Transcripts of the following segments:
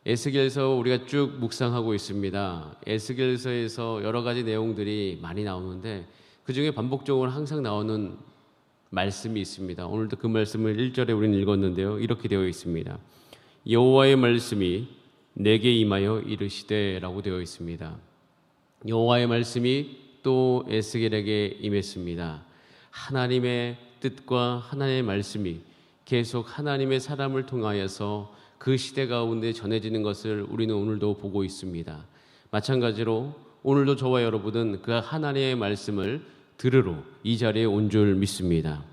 에스겔서 우리가 쭉 묵상하고 있습니다. 에스겔서에서 여러 가지 내용들이 많이 나오는데 그중에 반복적으로 항상 나오는 말씀이 있습니다. 오늘도 그 말씀을 1절에 우리는 읽었는데요. 이렇게 되어 있습니다. 여호와의 말씀이 내게 임하여 이르시되 라고 되어 있습니다. 여호와의 말씀이 또 에스겔에게 임했습니다. 하나님의 뜻과 하나님의 말씀이 계속 하나님의 사람을 통하여서 그 시대 가운데 전해지는 것을 우리는 오늘도 보고 있습니다. 마찬가지로 오늘도 저와 여러분은 그 하나님의 말씀을 들으러 이 자리에 온 줄 믿습니다.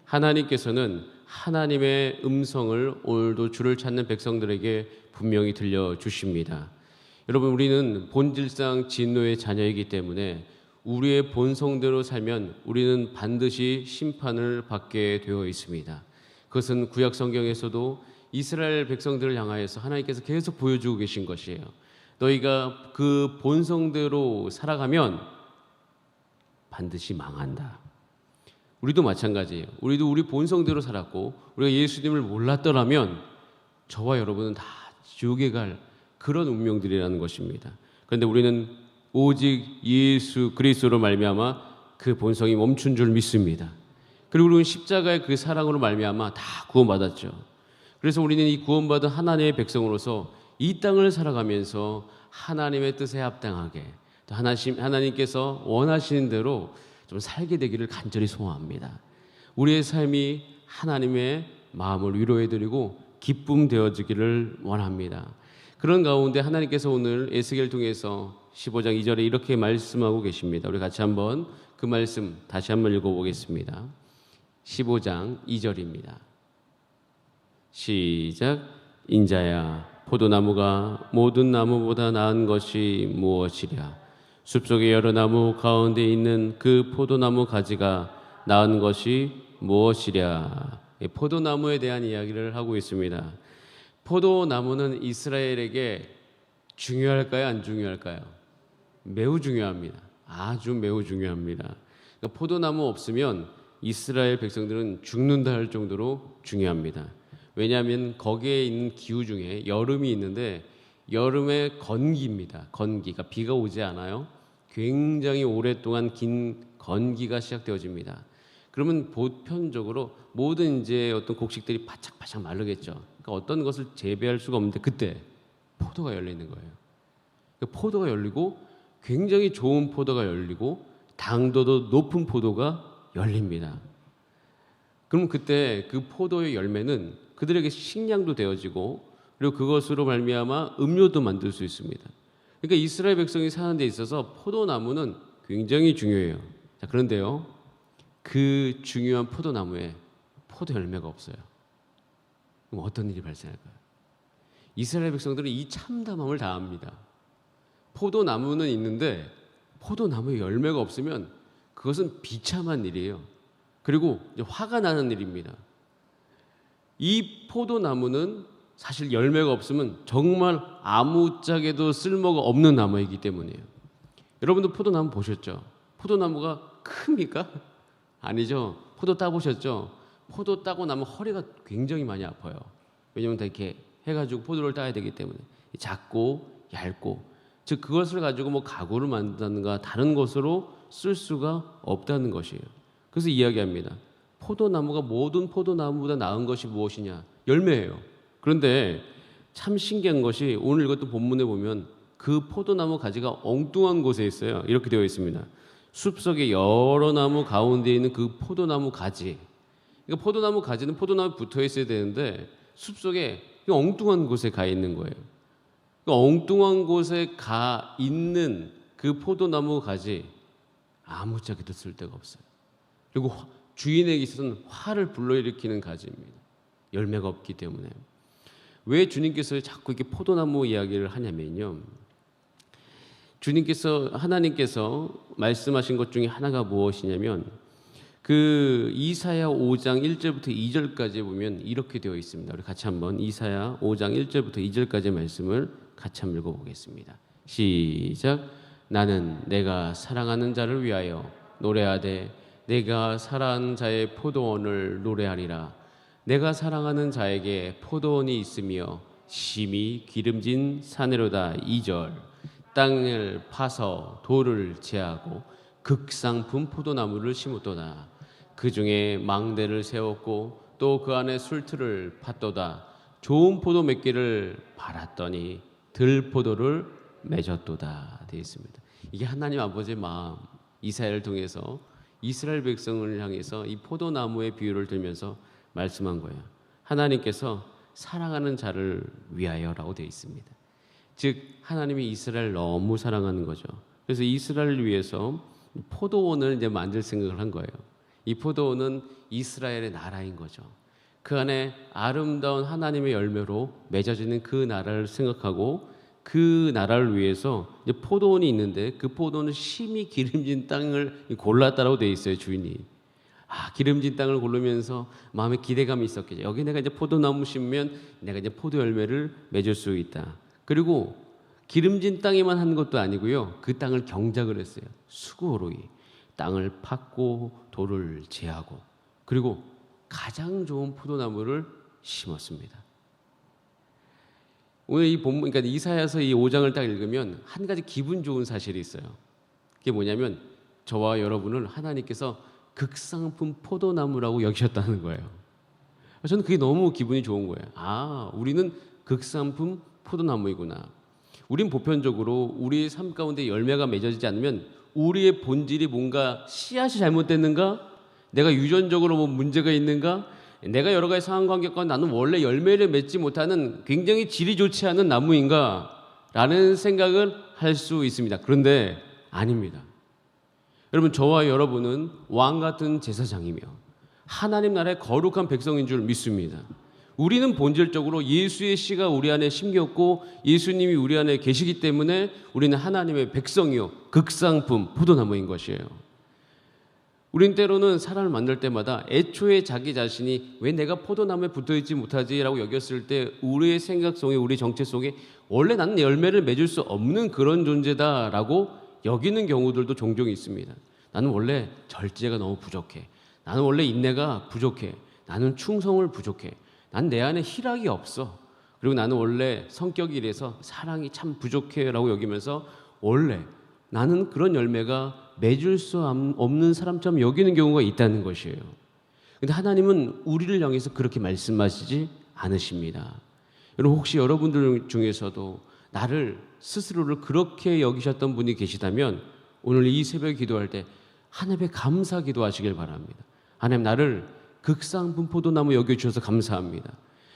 하나님께서는 하나님의 음성을 오늘도 주를 찾는 백성들에게 분명히 들려주십니다. 여러분, 우리는 본질상 진노의 자녀이기 때문에 우리의 본성대로 살면 우리는 반드시 심판을 받게 되어 있습니다. 그것은 구약 성경에서도 이스라엘 백성들을 향하여서 하나님께서 계속 보여주고 계신 것이에요. 너희가 그 본성대로 살아가면 반드시 망한다. 우리도 마찬가지예요. 우리도 우리 본성대로 살았고 우리가 예수님을 몰랐더라면 저와 여러분은 다 지옥에 갈 그런 운명들이라는 것입니다. 그런데 우리는 오직 예수 그리스도로 말미암아 그 본성이 멈춘 줄 믿습니다. 그리고 우리는 십자가의 그 사랑으로 말미암아 다 구원받았죠. 그래서 우리는 이 구원받은 하나님의 백성으로서 이 땅을 살아가면서 하나님의 뜻에 합당하게 또 하나님께서 원하시는 대로 좀 살게 되기를 간절히 소원합니다. 우리의 삶이 하나님의 마음을 위로해드리고 기쁨 되어지기를 원합니다. 그런 가운데 하나님께서 오늘 에스겔 통해서 15장 2절에 이렇게 말씀하고 계십니다. 우리 같이 한번 그 말씀 다시 한번 읽어보겠습니다. 15장 2절입니다. 시작. 인자야, 포도나무가 모든 나무보다 나은 것이 무엇이랴? 숲속의 여러 나무 가운데 있는 그 포도나무 가지가 나은 것이 무엇이랴? 포도나무에 대한 이야기를 하고 있습니다. 포도나무는 이스라엘에게 중요할까요? 안 중요할까요? 매우 중요합니다. 아주 매우 중요합니다. 그러니까 포도나무 없으면 이스라엘 백성들은 죽는다 할 정도로 중요합니다. 왜냐하면 거기에 있는 기후 중에 여름이 있는데 여름의 건기입니다. 건기가 비가 오지 않아요. 굉장히 오랫동안 긴 건기가 시작되어집니다. 그러면 보편적으로 모든 이제 어떤 곡식들이 바짝바짝 마르겠죠. 그러니까 어떤 것을 재배할 수가 없는데 그때 포도가 열리는 거예요. 그러니까 포도가 열리고 굉장히 좋은 포도가 열리고 당도도 높은 포도가 열립니다. 그럼 그때 그 포도의 열매는 그들에게 식량도 되어지고 그리고 그것으로 말미암아 음료도 만들 수 있습니다. 그러니까 이스라엘 백성이 사는 데 있어서 포도나무는 굉장히 중요해요. 자, 그런데요, 그 중요한 포도나무에 포도 열매가 없어요. 그럼 어떤 일이 발생할까요? 이스라엘 백성들은 이 참담함을 다합니다. 포도나무는 있는데 포도나무에 열매가 없으면 그것은 비참한 일이에요. 그리고 이제 화가 나는 일입니다. 이 포도나무는 사실 열매가 없으면 정말 아무짝에도 쓸모가 없는 나무이기 때문이에요. 여러분도 포도나무 보셨죠? 포도나무가 큽니까? 아니죠. 포도 따보셨죠? 포도 따고 나면 허리가 굉장히 많이 아파요. 왜냐하면 다 이렇게 해가지고 포도를 따야 되기 때문에 작고 얇고, 즉 그것을 가지고 뭐 가구를 만든다든가 다른 것으로 쓸 수가 없다는 것이에요. 그래서 이야기합니다. 포도나무가 모든 포도나무보다 나은 것이 무엇이냐? 열매예요. 그런데 참 신기한 것이 오늘 이것도 본문에 보면 그 포도나무 가지가 엉뚱한 곳에 있어요. 이렇게 되어 있습니다. 숲속의 여러 나무 가운데 있는 그 포도나무 가지. 그러니까 포도나무 가지는 포도나무에 붙어 있어야 되는데 숲속에 엉뚱한 곳에 가 있는 거예요. 그러니까 엉뚱한 곳에 가 있는 그 포도나무 가지 아무짝에도 쓸데가 없어요. 그리고 주인에게 있어서는 화를 불러일으키는 가지입니다. 열매가 없기 때문에. 왜 주님께서 자꾸 이렇게 포도나무 이야기를 하냐면요, 하나님께서 말씀하신 것 중에 하나가 무엇이냐면 그 이사야 5장 1절부터 2절까지 보면 이렇게 되어 있습니다. 우리 같이 한번 이사야 5장 1절부터 2절까지의 말씀을 같이 한번 읽어보겠습니다. 시작. 나는 내가 사랑하는 자를 위하여 노래하되 내가 사랑하는 자의 포도원을 노래하리라. 내가 사랑하는 자에게 포도원이 있으며 심히 기름진 사내로다. 2절. 땅을 파서 돌을 제하고 극상품 포도나무를 심었도다. 그 중에 망대를 세웠고 또 그 안에 술틀을 팠도다. 좋은 포도 맺기를 바랐더니 들포도를 맺었도다. 되어 있습니다. 이게 하나님 아버지의 마음, 이사야를 통해서 이스라엘 백성을 향해서 이 포도나무의 비유를 들면서 말씀한 거예요. 하나님께서 사랑하는 자를 위하여라고 되어 있습니다. 즉 하나님이 이스라엘을 너무 사랑하는 거죠. 그래서 이스라엘을 위해서 포도원을 이제 만들 생각을 한 거예요. 이 포도원은 이스라엘의 나라인 거죠. 그 안에 아름다운 하나님의 열매로 맺어지는 그 나라를 생각하고 그 나라를 위해서 이제 포도원이 있는데 그 포도원은 심히 기름진 땅을 골랐다라고 되어 있어요. 주인이. 기름진 땅을 고르면서 마음에 기대감이 있었겠죠. 여기 내가 이제 포도나무 심으면 내가 이제 포도 열매를 맺을 수 있다. 그리고 기름진 땅에만 한 것도 아니고요. 그 땅을 경작을 했어요. 수고로이 땅을 팠고 돌을 제하고 그리고 가장 좋은 포도나무를 심었습니다. 오늘 이 본문, 그러니까 이사야서 이 5장을 딱 읽으면 한 가지 기분 좋은 사실이 있어요. 그게 뭐냐면 저와 여러분을 하나님께서 극상품 포도나무라고 여기셨다는 거예요. 저는 그게 너무 기분이 좋은 거예요. 우리는 극상품 포도나무이구나. 우린 보편적으로 우리의 삶 가운데 열매가 맺어지지 않으면 우리의 본질이 뭔가 씨앗이 잘못됐는가? 내가 유전적으로 뭐 문제가 있는가? 내가 여러 가지 상황 관계 가운데 나는 원래 열매를 맺지 못하는 굉장히 질이 좋지 않은 나무인가? 라는 생각을 할 수 있습니다. 그런데 아닙니다. 여러분, 저와 여러분은 왕 같은 제사장이며 하나님 나라의 거룩한 백성인 줄 믿습니다. 우리는 본질적으로 예수의 씨가 우리 안에 심겼고 예수님이 우리 안에 계시기 때문에 우리는 하나님의 백성이요 극상품 포도나무인 것이에요. 우린 때로는 사람을 만날 때마다 애초에 자기 자신이 왜 내가 포도나무에 붙어있지 못하지라고 여겼을 때 우리의 생각 속에 우리 정체 속에 원래 나는 열매를 맺을 수 없는 그런 존재다라고 여기는 경우들도 종종 있습니다. 나는 원래 절제가 너무 부족해. 나는 원래 인내가 부족해. 나는 충성을 부족해. 난 내 안에 희락이 없어. 그리고 나는 원래 성격이 이래서 사랑이 참 부족해 라고 여기면서 원래 나는 그런 열매가 맺을 수 없는 사람처럼 여기는 경우가 있다는 것이에요. 그런데 하나님은 우리를 향해서 그렇게 말씀하시지 않으십니다. 여러분, 혹시 여러분들 중에서도 나를 스스로를 그렇게 여기셨던 분이 계시다면 오늘 이 새벽에 기도할 때 하나님께 감사 기도하시길 바랍니다. 하나님, 나를 극상품 포도나무 여겨주셔서 감사합니다.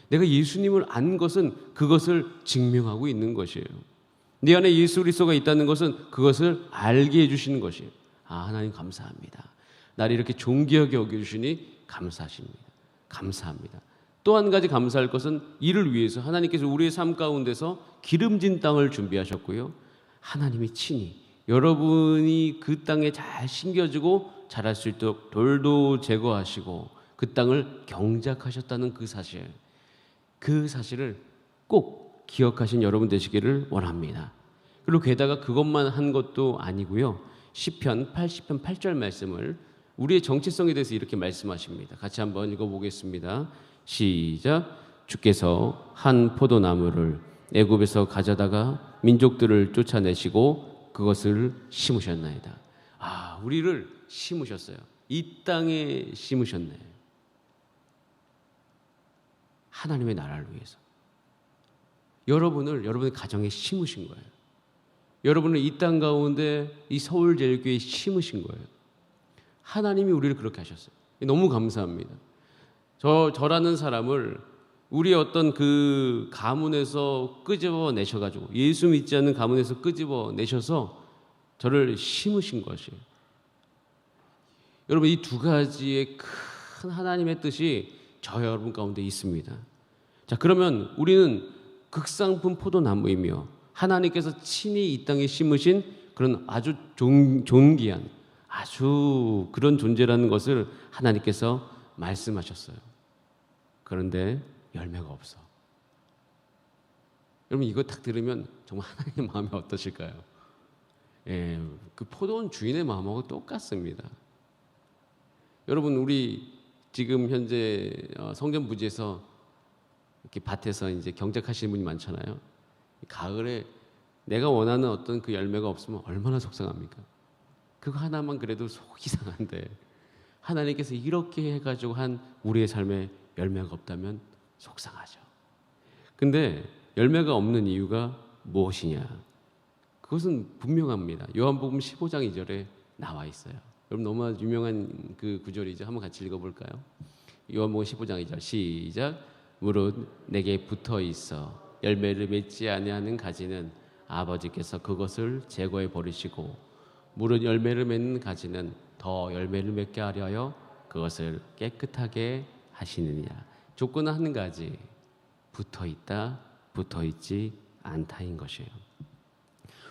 내가 예수님을 안 것은 그것을 증명하고 있는 것이에요. 네 안에 예수 그리스도가 있다는 것은 그것을 알게 해주시는 것이에요. 하나님 감사합니다. 나를 이렇게 존귀하게 여겨주시니 감사하십니다. 감사합니다. 또 한 가지 감사할 것은 이를 위해서 하나님께서 우리의 삶 가운데서 기름진 땅을 준비하셨고요. 하나님이 친히 여러분이 그 땅에 잘 심겨지고 자랄 수 있도록 돌도 제거하시고 그 땅을 경작하셨다는 그 사실을 꼭 기억하신 여러분 되시기를 원합니다. 그리고 게다가 그것만 한 것도 아니고요. 시편 80편 8절 말씀을 우리의 정체성에 대해서 이렇게 말씀하십니다. 같이 한번 읽어보겠습니다. 시작. 주께서 한 포도나무를 애굽에서 가져다가 민족들을 쫓아내시고 그것을 심으셨나이다. 우리를 심으셨어요. 이 땅에 심으셨네. 하나님의 나라를 위해서. 여러분의 가정에 심으신 거예요. 여러분을 이 땅 가운데 이 서울제일교회에 심으신 거예요. 하나님이 우리를 그렇게 하셨어요. 너무 감사합니다. 저라는 사람을 우리 어떤 그 가문에서 끄집어 내셔가지고 예수 믿지 않는 가문에서 끄집어 내셔서 저를 심으신 것이에요. 여러분, 이 두 가지의 큰 하나님의 뜻이 저 여러분 가운데 있습니다. 자, 그러면 우리는 극상품 포도나무이며 하나님께서 친히 이 땅에 심으신 그런 아주 존귀한 아주 그런 존재라는 것을 하나님께서 말씀하셨어요. 그런데 열매가 없어. 여러분, 이거 딱 들으면 정말 하나님의 마음이 어떠실까요? 그 포도원 주인의 마음하고 똑같습니다. 여러분, 우리 지금 현재 성전 부지에서 이렇게 밭에서 이제 경작하시는 분이 많잖아요. 가을에 내가 원하는 어떤 그 열매가 없으면 얼마나 속상합니까? 그거 하나만 그래도 속이 상한데 하나님께서 이렇게 해가지고 한 우리의 삶에 열매가 없다면 속상하죠. 근데 열매가 없는 이유가 무엇이냐? 그것은 분명합니다. 요한복음 15장 2절에 나와 있어요. 여러분 너무 유명한 그 구절이죠. 한번 같이 읽어볼까요? 요한복음 15장 2절 시작. 무릇 내게 붙어 있어 열매를 맺지 아니하는 가지는 아버지께서 그것을 제거해 버리시고 무릇 열매를 맺는 가지는 더 열매를 맺게 하려 그것을 깨끗하게 하시느니라. 조건은 한 가지, 붙어 있다, 붙어 있지 않다인 것이에요.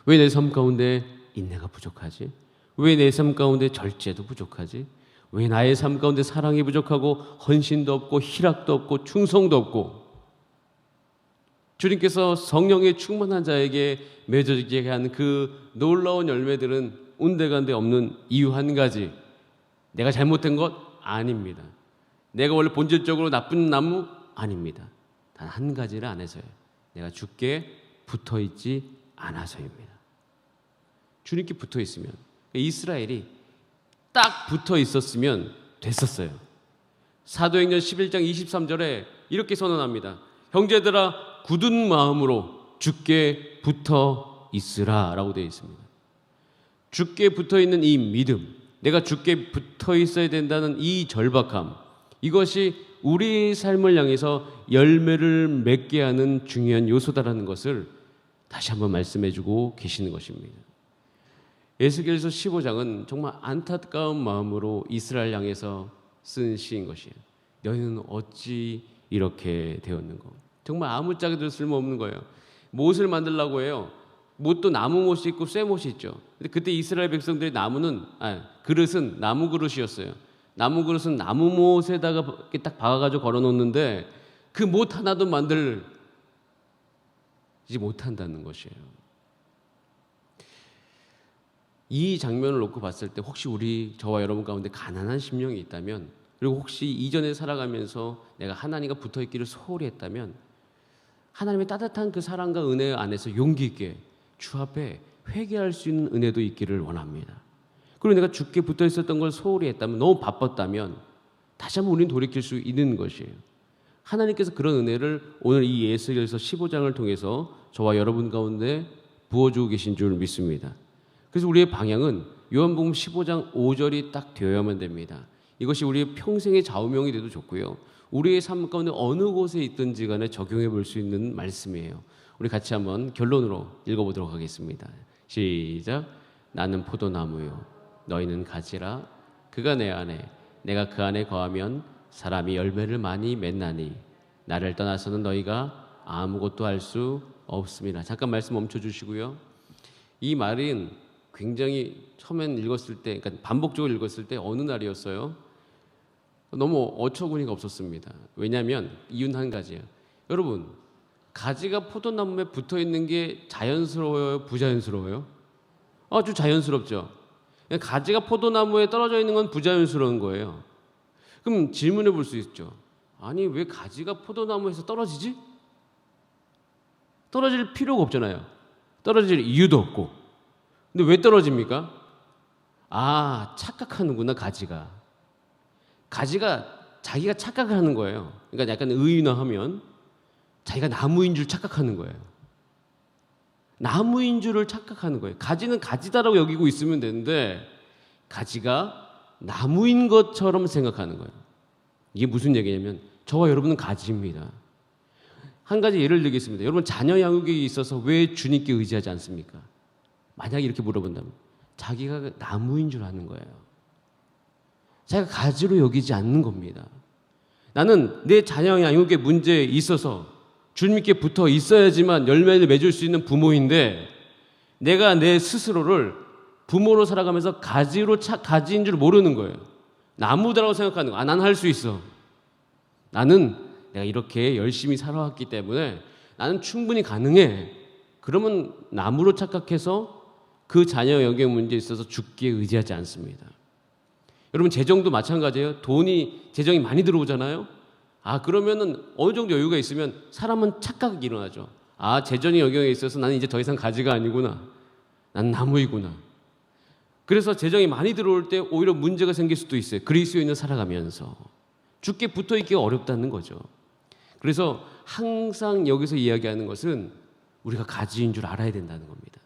왜 내 삶 가운데 인내가 부족하지? 왜 내 삶 가운데 절제도 부족하지? 왜 나의 삶 가운데 사랑이 부족하고 헌신도 없고 희락도 없고 충성도 없고 주님께서 성령의 충만한 자에게 맺어지게 하는 그 놀라운 열매들은 온데간데 없는 이유 한 가지, 내가 잘못된 것 아닙니다. 내가 원래 본질적으로 나쁜 나무 아닙니다. 단 한 가지를 안 해서요. 내가 주께 붙어있지 않아서입니다. 주님께 붙어있으면, 이스라엘이 딱 붙어 있었으면 됐었어요. 사도행전 11장 23절에 이렇게 선언합니다. 형제들아 굳은 마음으로 주께 붙어 있으라 라고 되어 있습니다. 주께 붙어 있는 이 믿음, 내가 주께 붙어 있어야 된다는 이 절박함, 이것이 우리의 삶을 향해서 열매를 맺게 하는 중요한 요소다라는 것을 다시 한번 말씀해주고 계시는 것입니다. 에스겔서 15장은 정말 안타까운 마음으로 이스라엘 향해서 쓴 시인 것이에요. 너희는 어찌 이렇게 되었는가? 정말 아무짝에도 쓸모없는 거예요. 못을 만들려고 해요. 못도 나무 못이 있고 쇠 못이 있죠. 근데 그때 이스라엘 백성들의 그릇은 나무 그릇이었어요. 나무 그릇은 나무 못에다가 이렇게 딱 박아가지고 걸어놓는데 그 못 하나도 만들지 못한다는 것이에요. 이 장면을 놓고 봤을 때 혹시 저와 여러분 가운데 가난한 심령이 있다면, 그리고 혹시 이전에 살아가면서 내가 하나님과 붙어있기를 소홀히 했다면 하나님의 따뜻한 그 사랑과 은혜 안에서 용기 있게 주 앞에 회개할 수 있는 은혜도 있기를 원합니다. 그리고 내가 주께 붙어 있었던 걸 소홀히 했다면, 너무 바빴다면 다시 한번 우리는 돌이킬 수 있는 것이에요. 하나님께서 그런 은혜를 오늘 이 에스겔서 15장을 통해서 저와 여러분 가운데 부어주고 계신 줄 믿습니다. 그래서 우리의 방향은 요한복음 15장 5절이 딱 되어야만 됩니다. 이것이 우리의 평생의 좌우명이 돼도 좋고요. 우리의 삶 가운데 어느 곳에 있든지 간에 적용해 볼 수 있는 말씀이에요. 우리 같이 한번 결론으로 읽어보도록 하겠습니다. 시작. 나는 포도나무요 너희는 가지라. 그가 내 안에 내가 그 안에 거하면 사람이 열매를 많이 맺나니 나를 떠나서는 너희가 아무것도 할 수 없습니다. 잠깐 말씀 멈춰주시고요. 이 말은 굉장히 처음엔 읽었을 때, 그러니까 반복적으로 읽었을 때 어느 날이었어요? 너무 어처구니가 없었습니다. 왜냐하면 이유는 한 가지예요. 여러분, 가지가 포도나무에 붙어 있는 게 자연스러워요, 부자연스러워요? 아주 자연스럽죠. 가지가 포도나무에 떨어져 있는 건 부자연스러운 거예요. 그럼 질문해 볼 수 있죠. 아니, 왜 가지가 포도나무에서 떨어지지? 떨어질 필요가 없잖아요. 떨어질 이유도 없고. 근데 왜 떨어집니까? 착각하는구나, 가지가. 가지가 자기가 착각을 하는 거예요. 그러니까 약간 의인화하면 자기가 나무인 줄 착각하는 거예요. 나무인 줄을 착각하는 거예요. 가지는 가지다라고 여기고 있으면 되는데 가지가 나무인 것처럼 생각하는 거예요. 이게 무슨 얘기냐면 저와 여러분은 가지입니다. 한 가지 예를 들겠습니다. 여러분 자녀 양육에 있어서 왜 주님께 의지하지 않습니까? 만약에 이렇게 물어본다면 자기가 나무인 줄 아는 거예요. 자기가 가지로 여기지 않는 겁니다. 나는 내 자녀 양육의 문제에 있어서 주님께 붙어 있어야지만 열매를 맺을 수 있는 부모인데 내가 내 스스로를 부모로 살아가면서 가지인 줄 모르는 거예요. 나무다라고 생각하는 거예요. 나는 할 수 있어. 나는 내가 이렇게 열심히 살아왔기 때문에 나는 충분히 가능해. 그러면 나무로 착각해서 그 자녀 영역의 문제에 있어서 주께 의지하지 않습니다. 여러분 재정도 마찬가지예요. 재정이 많이 들어오잖아요. 그러면은 어느 정도 여유가 있으면 사람은 착각이 일어나죠. 재정의 영역에 있어서 나는 이제 더 이상 가지가 아니구나. 난 나무이구나. 그래서 재정이 많이 들어올 때 오히려 문제가 생길 수도 있어요. 그리스도인을 살아가면서 주께 붙어 있기가 어렵다는 거죠. 그래서 항상 여기서 이야기하는 것은 우리가 가지인 줄 알아야 된다는 겁니다.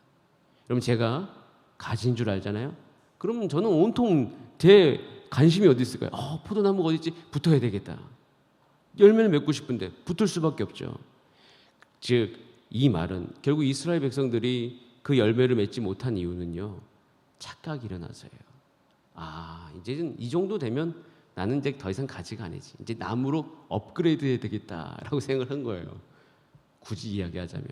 여러분, 제가 가지인 줄 알잖아요. 그러면 저는 온통 제 관심이 어디 있을까요? 포도나무가 어디 있지? 붙어야 되겠다. 열매를 맺고 싶은데 붙을 수밖에 없죠. 즉, 이 말은 결국 이스라엘 백성들이 그 열매를 맺지 못한 이유는요, 착각이 일어나서예요. 이제는 이 정도 되면 나는 이제 더 이상 가지가 아니지. 이제 나무로 업그레이드 해야 되겠다라고 생각을 한 거예요. 굳이 이야기하자면.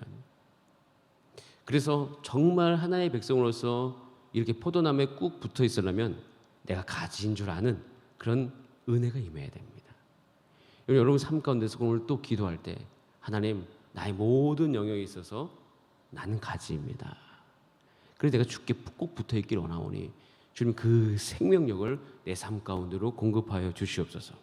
그래서 정말 하나의 백성으로서 이렇게 포도나무에 꾹 붙어 있으려면 내가 가지인 줄 아는 그런 은혜가 임해야 됩니다. 여러분 삶 가운데서 오늘 또 기도할 때 하나님, 나의 모든 영역에 있어서 나는 가지입니다. 그래서 내가 주께 꼭 붙어 있기를 원하오니 주님 그 생명력을 내 삶 가운데로 공급하여 주시옵소서.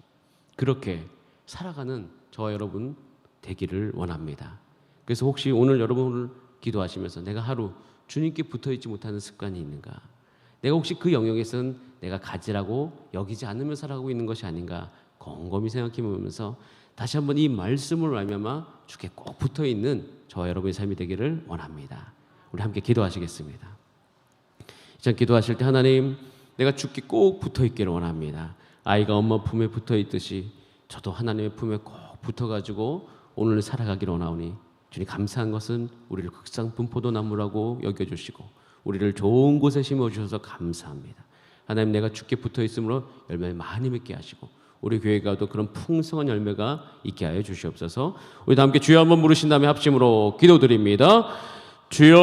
그렇게 살아가는 저와 여러분 되기를 원합니다. 그래서 혹시 오늘 여러분을 기도하시면서 내가 하루 주님께 붙어 있지 못하는 습관이 있는가? 내가 혹시 그 영역에서는 내가 가지라고 여기지 않으며 살아가고 있는 것이 아닌가? 곰곰이 생각해 보면서 다시 한번 이 말씀을 말미암아 주께 꼭 붙어 있는 저와 여러분의 삶이 되기를 원합니다. 우리 함께 기도하시겠습니다. 이 기도하실 때 하나님, 내가 주께 꼭 붙어 있기를 원합니다. 아이가 엄마 품에 붙어 있듯이 저도 하나님의 품에 꼭 붙어가지고 오늘 살아가기를 원하오니 주님, 감사한 것은 우리를 극상 분포도나무라고 여겨주시고 우리를 좋은 곳에 심어주셔서 감사합니다. 하나님, 내가 주께 붙어 있으므로 열매를 많이 맺게 하시고 우리 교회가도 그런 풍성한 열매가 있게 하여 주시옵소서. 우리 다 함께 주여 한번 부르신 다음에 합심으로 기도드립니다. 주여